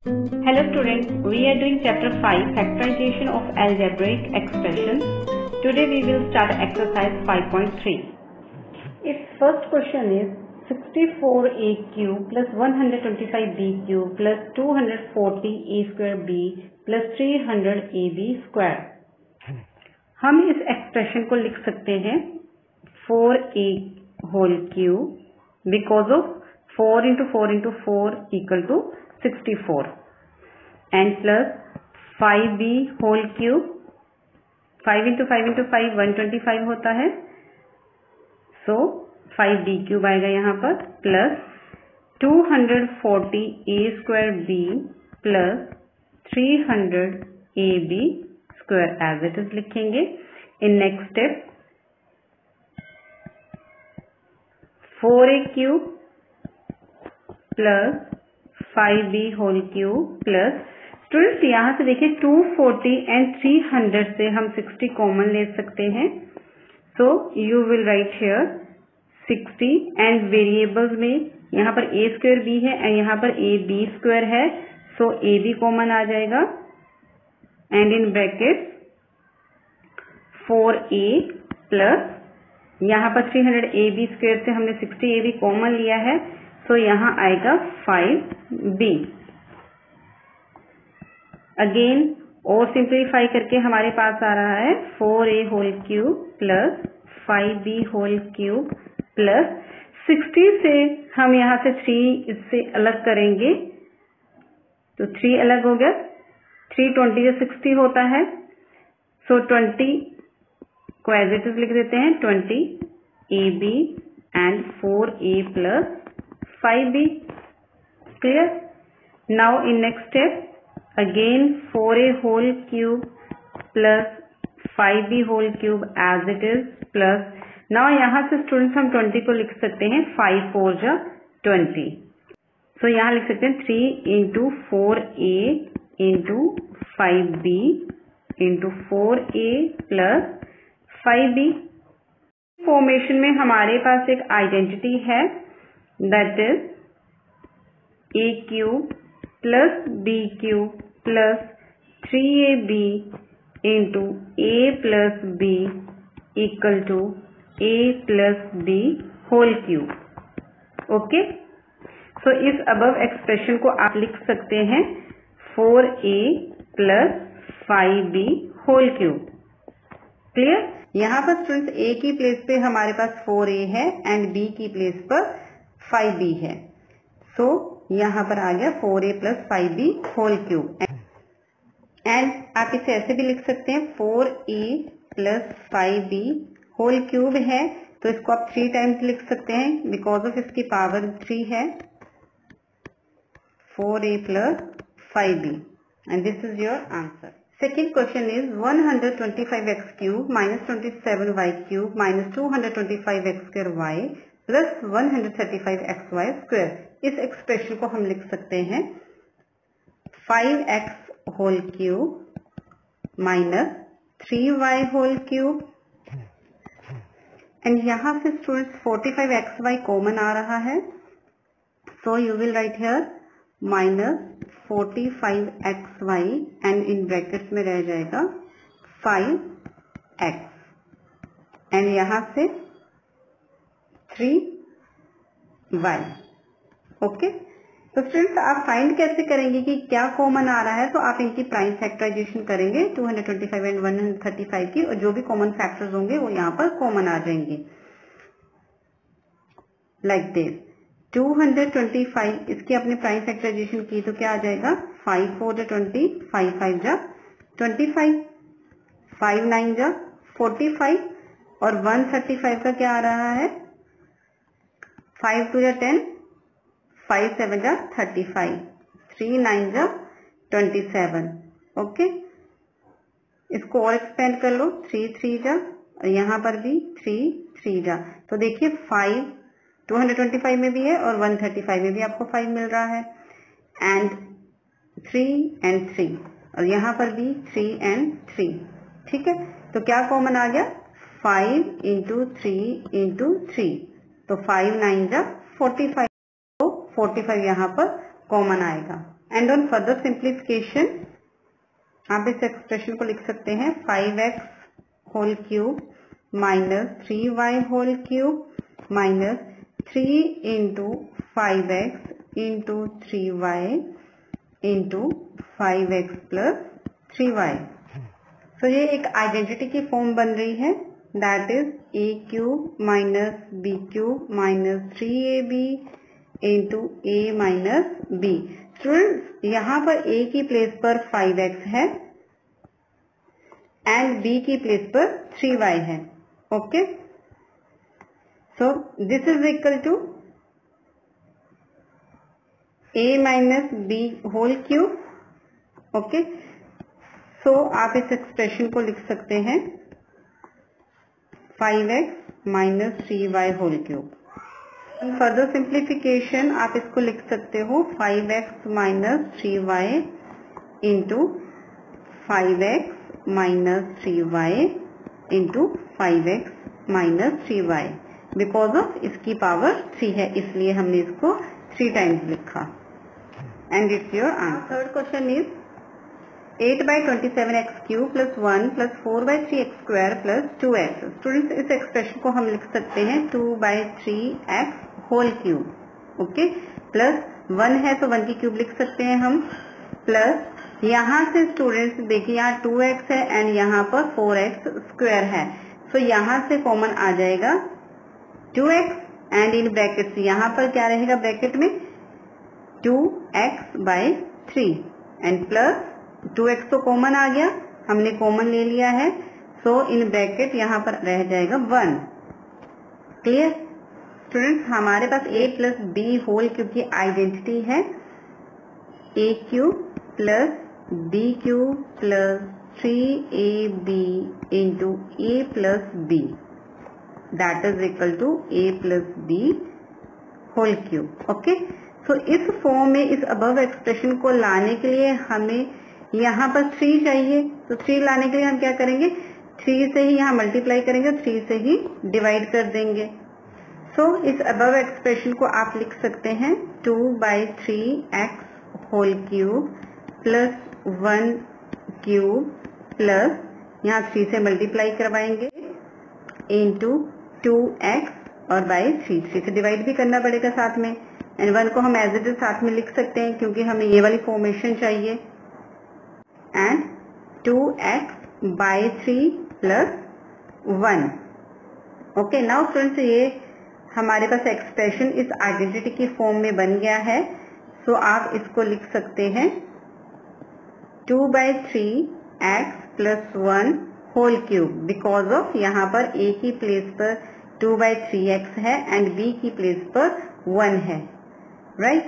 Hello students, we are doing chapter 5 factorization of algebraic expressions. Today we will start exercise 5.3. Its first question is 64a cube plus 125b cube plus 240a square b plus 300ab square. हम इस expression को लिख सकते हैं 4a whole cube because of 4 into 4 into 4 equal to 64 and plus 5b whole cube 5 into 5 into 5 125 होता है, so 5b cube आएगा यहाँ पर plus 240a square b plus 300ab square as it is लिखेंगे. In next step 4a cube plus 5b whole cube plus students यहाँ से देखिए 240 and 300 से हम 60 कॉमन ले सकते हैं. सो you will write here 60 and variables में यहाँ पर a स्क्वायर b है एंड यहाँ पर a b स्क्वायर है, सो a b कॉमन आ जाएगा and in bracket 4a plus यहाँ पर 300 a b स्क्वायर से हमने 60 a b कॉमन लिया है, तो यहाँ आएगा 5b. अगेन और सिंप्लीफाई करके हमारे पास आ रहा है 4a whole cube plus 5b whole cube plus 60 से हम यहाँ से 3 इससे अलग करेंगे तो 3 अलग हो गया, 320 से 60 होता है, सो 20 को एज इट इज लिख देते हैं 20ab and 4a plus 5b. clear? Now in next step again 4a whole cube plus 5b whole cube as it is plus now यहाँ से स्टूडेंट्स हम 20 को लिख सकते हैं 5 4 जा 20, so यहाँ लिख सकते हैं 3 into 4a into 5b into 4a plus 5b. Formation में हमारे पास एक आइडेंटिटी है, that is a cube plus b cube plus 3ab into a plus b equal to a plus b whole cube. Okay, so इस above expression को आप लिख सकते हैं 4a plus 5b whole cube. Clear? यहाँ पर students a की place पे हमारे पास 4a है एंड b की प्लेस पर 5b है, सो यहाँ पर आ गया 4a plus 5b whole cube. And आप इसे ऐसे भी लिख सकते हैं 4a plus 5b whole cube है, तो इसको आप 3 टाइम्स लिख सकते हैं बिकॉज ऑफ इसकी पावर 3 है, 4a plus 5b and this is your answer. Second question is 125x cube minus 27y cube minus 225x square y plus 135xy square. इस एक्सप्रेशन को हम लिख सकते हैं 5x whole cube minus 3y whole cube and यहाँ से students 45xy common आ रहा है, so you will write here minus 45xy and in brackets में रह जाएगा 5x एंड यहाँ से 3y. ओके, तो स्टूडेंट्स आप फाइंड कैसे करेंगे कि क्या कॉमन आ रहा है, तो आप इनकी प्राइम फैक्टराइजेशन करेंगे 225 एंड 135 की, और जो भी कॉमन फैक्टर्स होंगे वो यहाँ पर कॉमन आ जाएंगे. लाइक दिस 225 इसकी आपने प्राइम फैक्टराइजेशन की तो क्या आ जाएगा 5 4 जा 20, 5 5 जा 25, 5 9 जा 45 और 135 का क्या आ रहा है 5 2 जा 10, 5 7 जा 35, 3 9 जा 27. ओके, इसको और एक्सपेंड कर लो 3 3 जा और यहाँ पर भी 3 3 जा, तो देखिए 5 225 में भी है और 135 में भी आपको 5 मिल रहा है एंड 3 एंड 3 और यहाँ पर भी 3 एंड 3. ठीक है, तो क्या कॉमन आ गया 5 इंटू 3 इंटू 3, तो 5 9 जा 45, तो 45 यहाँ पर कॉमन आएगा. एंड ऑन फर्दर सिंप्लीफिकेशन आप इस एक्सप्रेशन को लिख सकते हैं 5x whole cube minus 3y whole cube minus 3 into 5x into 3y into 5x plus 3y। तो ये एक आइडेंटिटी की फॉर्म बन रही है, that is a cube minus b cube minus 3ab into a minus b। Students यहाँ पर a की प्लेस पर 5x है एंड b की प्लेस पर 3y है। Okay, so this is equal to a minus b whole cube. Okay, so आप इस एक्सप्रेशन को लिख सकते हैं 5x minus 3y whole cube. Further simplification आप इसको लिख सकते हो 5x minus 3y into 5x minus 3y into 5x minus 3y। Because of इसकी पावर 3 है इसलिए हमने इसको 3 टाइम्स लिखा and it's your answer. Third question is 8/27x cube plus 1 plus 4/3x square plus 2x। Students इस expression को हम लिख सकते हैं 2/3x whole cube. Okay, plus 1 है तो 1 की क्यूब लिख सकते हैं हम, प्लस यहाँ से स्टूडेंट्स देखिए यहाँ 2x है एंड यहाँ पर 4x स्क्वायर है, तो यहाँ से कॉमन आ जाएगा 2x एंड इन ब्रैकेट यहाँ पर क्या रहेगा ब्रैकेट में 2x/3 एंड प्लस 2x तो कॉमन आ गया, हमने कॉमन ले लिया है, सो इन ब्रैकेट यहाँ पर रह जाएगा 1। क्लियर स्टूडेंट्स, हमारे पास a plus b whole cube की आइडेंटिटी है a cube plus b cube plus 3ab into a plus b, that is equal to a plus b whole cube. Okay, तो इस फॉर्म में इस अबव एक्सप्रेशन को लाने के लिए हमें यहाँ पर 3 चाहिए, तो 3 लाने के लिए हम क्या करेंगे 3 से ही यहाँ मल्टीप्लाई करेंगे, 3 से ही डिवाइड कर देंगे। सो इस अबव एक्सप्रेशन को आप लिख सकते हैं 2/3x whole cube plus 1 cube plus यहाँ 3 से मल्टीप्लाई करवाएंगे इंटू 2x और बाई 3 से डिवाइड भी करना पड़ेगा साथ में, एंड 1 को हम एज इट इज साथ में लिख सकते हैं क्योंकि हमें ये वाली फॉर्मेशन चाहिए, and 2x/3 plus 1। Okay, now friends ये हमारे पास एक्सप्रेशन इस आइडेंटिटी की फॉर्म में बन गया है, सो आप इसको लिख सकते हैं 2/3x plus 1 whole cube, because of यहाँ पर a की प्लेस पर 2/3x है एंड b की प्लेस पर 1 है, right.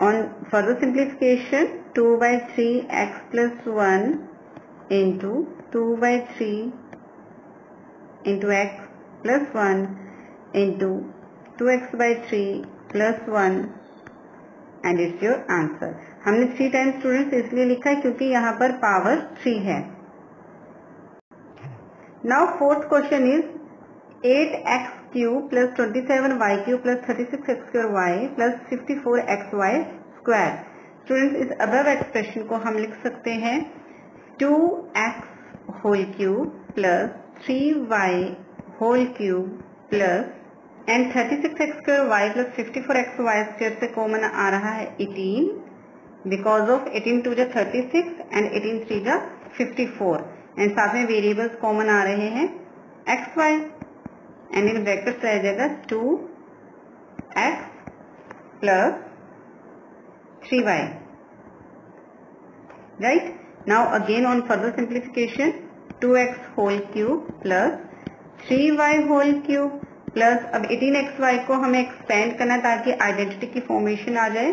On further simplification 2/3x plus 1 into 2/3 into x plus 1 into 2x/3 plus 1 and it's your answer. हमने 3 टाइम्स स्टूडेंट्स इसलिए लिखा है क्योंकि यहाँ पर पावर 3 है। Now fourth question is 8x cube plus 27y cube plus 36x² plus 54xy square. Students इस above expression को हम लिख सकते हैं 2x whole cube plus 3y whole cube plus and 36x² plus 54xy² से कॉमन आ रहा है 18, बिकॉज ऑफ 18 2 जा 36 एंड 18 3 जा 54, एंड साथ में वेरिएबल्स कॉमन आ रहे हैं xy एंड इन ब्रैकेट्स रह जाएगा 2x plus 3y, right. Now again on further simplification 2x whole cube plus 3y whole cube plus अब 18xy को हमें एक्सपेंड करना ताकि आइडेंटिटी की फॉर्मेशन आ जाए,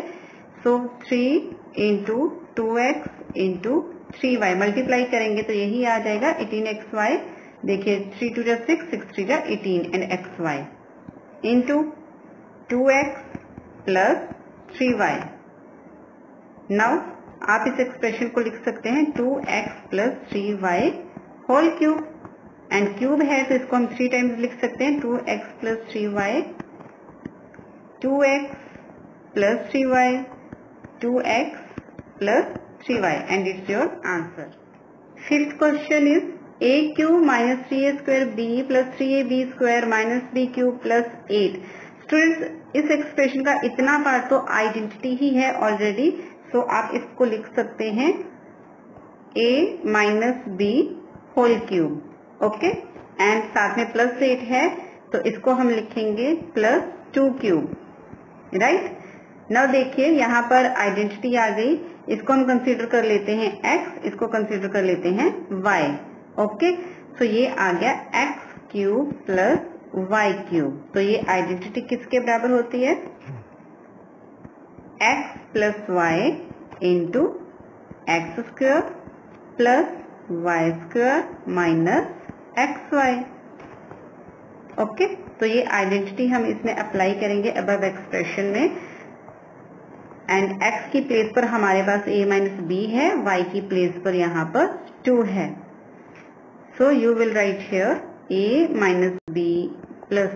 सो 3 into 2x into 3y multiply करेंगे तो यही आ जाएगा 18xy, देखिए 3 2 जा 6 6 3 जा 18 and xy into 2x plus 3y। Now आप इस एक्सप्रेशन को लिख सकते हैं 2x plus 3y whole cube, and cube है तो इसको हम 3 टाइम्स लिख सकते हैं 2x plus 3y, 2x plus 3y, 2x plus 3y and it's your answer. Fifth question is a cube minus 3a square b plus 3ab square minus b cube plus 8. Students, इस expression का इतना part तो identity ही है already, सो आप इसको लिख सकते हैं a minus b whole cube. Okay, and साथ में प्लस 8 है तो इसको हम लिखेंगे प्लस 2 क्यूब. राइट. नाउ देखिए यहाँ पर आइडेंटिटी आ गई, इसको हम कंसीडर कर लेते हैं x, इसको कंसीडर कर लेते हैं y. ओके, सो ये आ गया x cube plus y cube. तो ये आइडेंटिटी किसके बराबर होती है? x plus y into x square plus y square minus x y. Okay, तो ये आइडेंटिटी हम इसमें अप्लाई करेंगे अबव एक्सप्रेशन में. एंड x की प्लेस पर हमारे पास a माइनस बी है, y की प्लेस पर यहाँ पर 2 है. So you will write here a minus b plus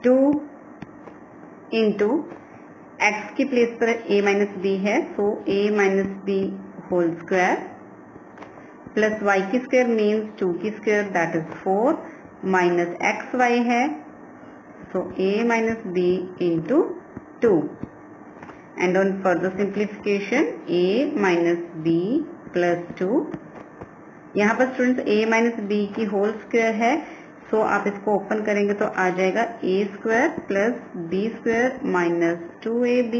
2 into x की प्लेस पर a माइनस बी है, सो a minus b whole square plus y की स्क्वायर मीन्स 2 की square that is 4 minus x y है, सो a minus b into 2. And on further simplification a minus b plus 2. यहाँ पर students a minus B की whole square है, सो आप इसको open करेंगे तो आ जाएगा a square plus b square minus 2ab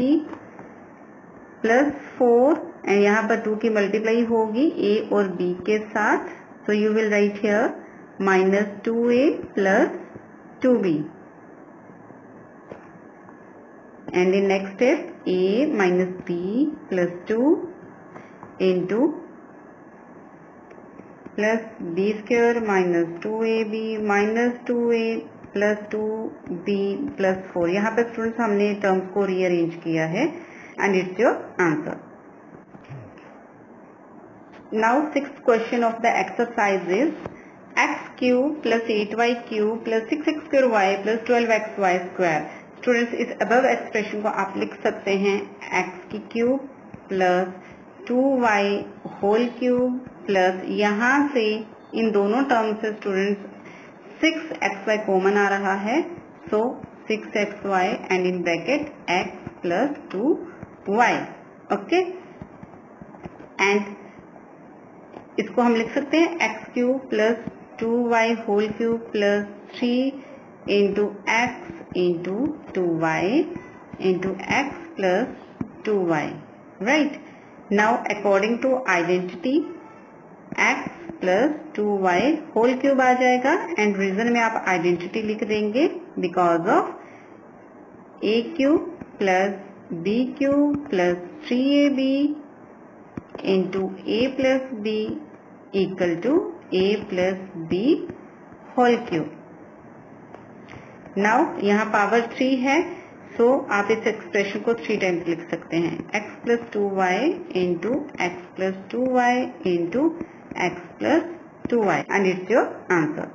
plus 4 and यहाँ पर 2 की मल्टीप्लाई होगी a और b के साथ, सो you will write here minus 2a plus 2b. And in next step a minus b plus 2 into plus b square minus 2ab minus 2a plus 2b plus 4. यहाँ पे students हमने terms को rearrange किया है and it's your answer. Now sixth question of the exercise is x cube plus 8y cube plus 6x square y plus 12xy square. Students, इस above expression को आप लिख सकते हैं x की cube plus 2y whole cube plus यहाँ से इन दोनों टर्म से स्टूडेंट्स 6xy कॉमन आ रहा है, so 6xy and in bracket x plus 2y. Okay, and इसको हम लिख सकते हैं x cube plus 2y whole cube plus 3 into x into 2y into x plus 2y. Right. Now according to identity x plus 2y whole cube आ जाएगा and reason में आप identity लिख देंगे because of a cube plus b cube plus 3ab into a plus b equal to a plus b whole cube. Now यहाँ power 3 है, सो आप इस expression को 3 टाइम्स लिख सकते हैं x plus 2y into x plus 2y into x plus 2y and it's your answer.